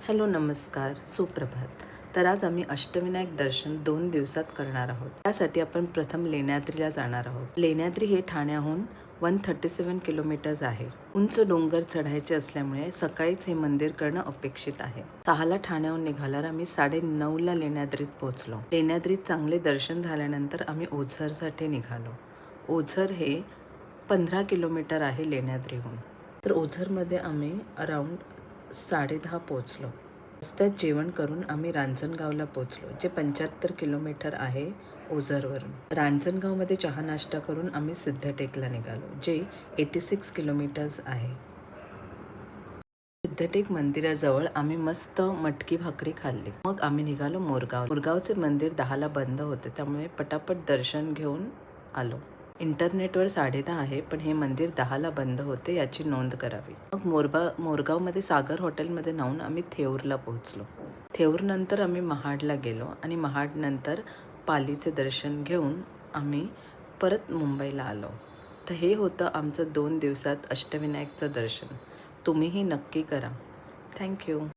Hello नमस्कार सुप्रभात. तर आज आम्ही अष्टविनायक दर्शन 2 दिवसात करणार आहोत. त्यासाठी आपण प्रथम लेण्याद्रीला जाणार आहोत. लेण्याद्री हे ठाण्याहून 137 किलोमीटर्स आहे. उंच डोंगर चढायचे असल्यामुळे सकाळीच हे मंदिर करणं अपेक्षित आहे. 6ला ठाण्याहून निघाल्यावर आम्ही 9:30ला लेण्याद्रीत पोहोचलो. लेण्याद्रीत चांगले दर्शन झाल्यानंतर आम्ही ओझरसाठी निघालो. ओझर हे 15 किलोमीटर आहे लेण्याद्रीहून. तर ओझरमध्ये आम्ही अराऊंड 10:30 पोहोचलो. रस्त्यात जेवण करून आम्ही रांजणगावला पोहोचलो, जे 75 किलोमीटर आहे ओझरवरून. रांजणगावमध्ये चहा नाश्ता करून आम्ही सिद्धटेकला निघालो, जे 86 किलोमीटर्स आहे. सिद्धटेक मंदिराजवळ आम्ही मस्त मटकी भाकरी खाल्ली. मग आम्ही निघालो मोरगाव. मोरगावचे मंदिर 10ला बंद होते, त्यामुळे पटापट दर्शन घेऊन आलो. इंटरनेटवर 10:30 आहे, पण हे मंदिर 10ला बंद होते याची नोंद करावी. मग मोरगावमध्ये सागर हॉटेलमध्ये नाहून आम्ही थेऊरला पोहोचलो. थेऊरनंतर आम्ही महाडला गेलो आणि महाडनंतर पालीचे दर्शन घेऊन आम्ही परत मुंबईला आलो. तर हे होतं आमचं 2 दिवसात अष्टविनायकचं दर्शन. तुम्हीही नक्की करा. थँक्यू.